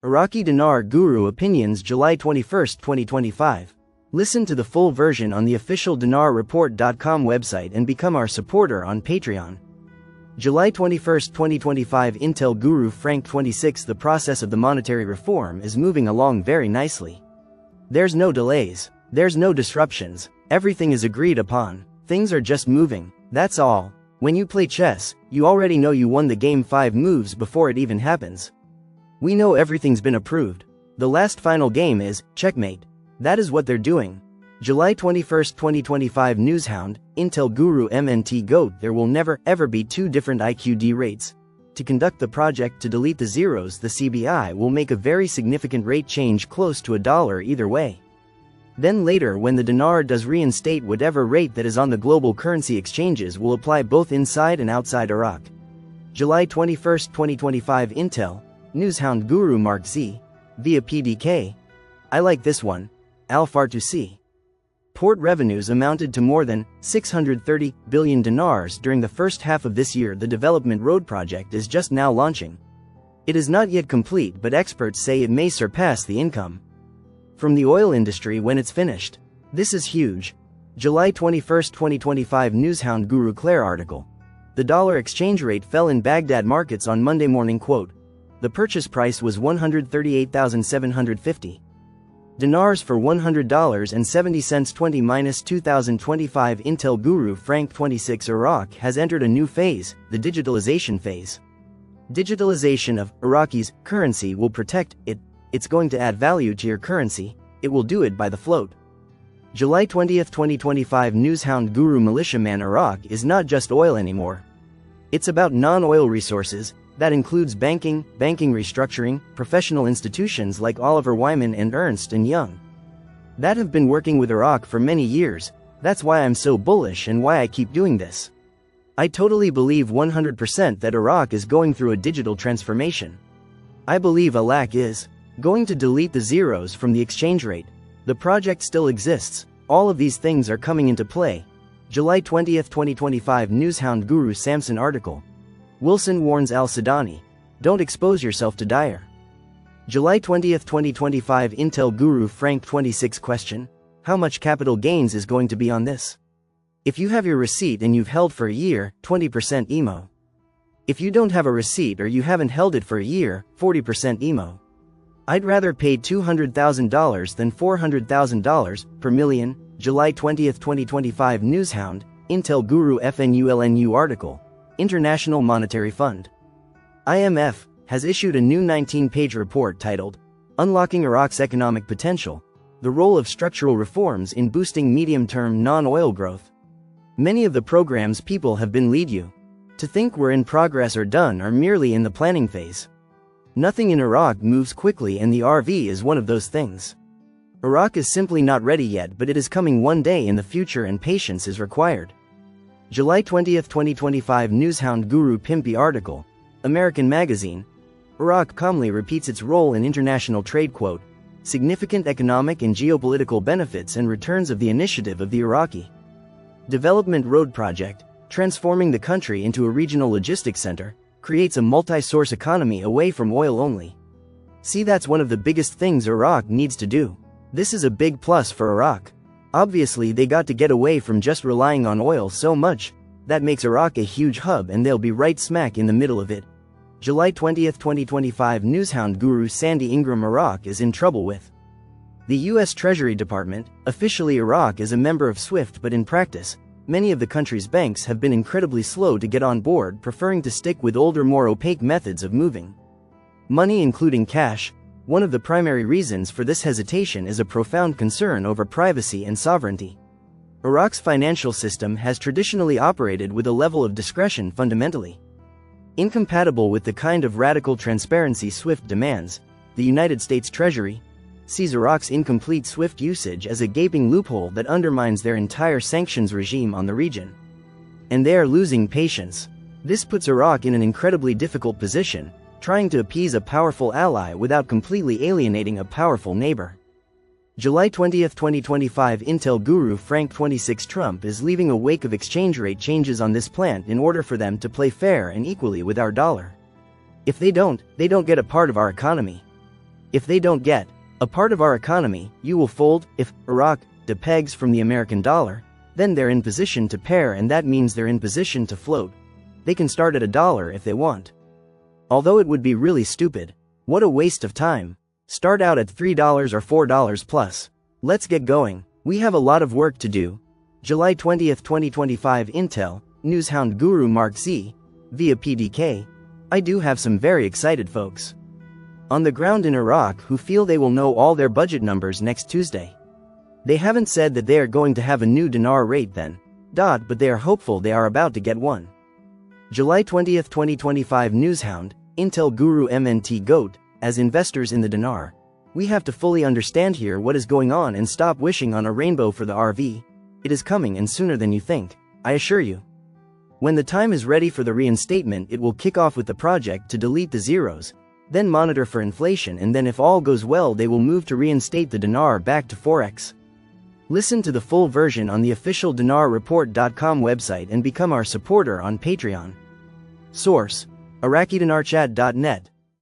Iraqi Dinar Guru Opinions July 21, 2025. Listen to the full version on the official dinarreport.com website and become our supporter on Patreon. July 21, 2025 Intel Guru Frank 26. The process of the monetary reform is moving along very nicely. There's no delays. There's no disruptions. Everything is agreed upon. Things are just moving. That's all. When you play chess, you already know you won the game 5 moves before it even happens. We know everything's been approved. The last final game is checkmate. That is what they're doing. July 21, 2025 Newshound, Intel Guru MNT GOAT. There will never ever be two different IQD rates. To conduct the project to delete the zeros, the CBI will make a very significant rate change close to $1 either way. Then later, when the dinar does reinstate, whatever rate that is on the global currency exchanges will apply both inside and outside Iraq. July 21, 2025 Intel, Newshound Guru Mark Z, via PDK. I like this one. Al-Fartusi. Port revenues amounted to more than 630 billion dinars during the first half of this year. The development road project is just now launching. It is not yet complete, but experts say it may surpass the income from the oil industry when it's finished. This is huge. July 21, 2025 Newshound Guru Claire article. The dollar exchange rate fell in Baghdad markets on Monday morning. Quote, the purchase price was 138,750 dinars for $100.70. 2025 Intel Guru Frank 26. Iraq has entered a new phase, the digitalization phase. Digitalization of Iraqi's currency will protect it. It's going to add value to your currency. It will do it by the float. July 20, 2025 Newshound Guru Militiaman. Iraq is not just oil anymore. It's about non-oil resources. That includes banking restructuring, professional institutions like Oliver Wyman and Ernst & Young that have been working with Iraq for many years. That's why I'm so bullish and why I keep doing this. I totally believe 100% that Iraq is going through a digital transformation. I believe Iraq is going to delete the zeros from the exchange rate. The project still exists. All of these things are coming into play. July 20, 2025 Newshound Guru Samson article. Wilson warns al-Sudani, don't expose yourself to dire. July 20, 2025 Intel Guru Frank 26. Question, how much capital gains is going to be on this? If you have your receipt and you've held for a year, 20% EMO. If you don't have a receipt or you haven't held it for a year, 40% EMO. I'd rather pay $200,000 than $400,000 per million. July 20, 2025 Newshound, Intel Guru FNULNU article. International Monetary Fund (IMF) has issued a new 19-page report titled, Unlocking Iraq's Economic Potential, the Role of Structural Reforms in Boosting Medium-Term Non-Oil Growth. Many of the programs people have been lead you to think were in progress or done are merely in the planning phase. Nothing in Iraq moves quickly, and the RV is one of those things. Iraq is simply not ready yet, but it is coming one day in the future, and patience is required. July 20, 2025 Newshound Guru Pimpy article. American Magazine. Iraq calmly repeats its role in international trade. Quote, significant economic and geopolitical benefits and returns of the initiative of the Iraqi Development Road Project, transforming the country into a regional logistics center, creates a multi-source economy away from oil only. See, that's one of the biggest things Iraq needs to do. This is a big plus for Iraq. Obviously, they got to get away from just relying on oil so much. That makes Iraq a huge hub, and they'll be right smack in the middle of it. July 20, 2025 Newshound Guru Sandy Ingram. Iraq is in trouble with the U.S. Treasury Department. Officially, Iraq is a member of SWIFT, but in practice, many of the country's banks have been incredibly slow to get on board, preferring to stick with older, more opaque methods of moving money, including cash. One of the primary reasons for this hesitation is a profound concern over privacy and sovereignty. Iraq's financial system has traditionally operated with a level of discretion fundamentally incompatible with the kind of radical transparency SWIFT demands. The United States Treasury sees Iraq's incomplete SWIFT usage as a gaping loophole that undermines their entire sanctions regime on the region. And they are losing patience. This puts Iraq in an incredibly difficult position, trying to appease a powerful ally without completely alienating a powerful neighbor. July 20, 2025 Intel Guru Frank 26. Trump is leaving a wake of exchange rate changes on this plant in order for them to play fair and equally with our dollar. If they don't get a part of our economy. If they don't get a part of our economy, you will fold. If Iraq depegs from the American dollar, then they're in position to pair, and that means they're in position to float. They can start at $1 if they want. Although it would be really stupid. What a waste of time. Start out at $3 or $4 plus. Let's get going. We have a lot of work to do. July 20, 2025 Intel, Newshound Guru Mark Z, via PDK. I do have some very excited folks on the ground in Iraq who feel they will know all their budget numbers next Tuesday. They haven't said that they are going to have a new dinar rate then. But they are hopeful they are about to get one. July 20, 2025 Newshound, Intel Guru MNT GOAT. As investors in the dinar, we have to fully understand here what is going on and stop wishing on a rainbow for the RV. It is coming, and sooner than you think, I assure you. When the time is ready for the reinstatement, it will kick off with the project to delete the zeros, then monitor for inflation, and then if all goes well they will move to reinstate the dinar back to 4x. Listen to the full version on the official dinarreport.com website and become our supporter on Patreon. Source: IraqiDinarChat.net.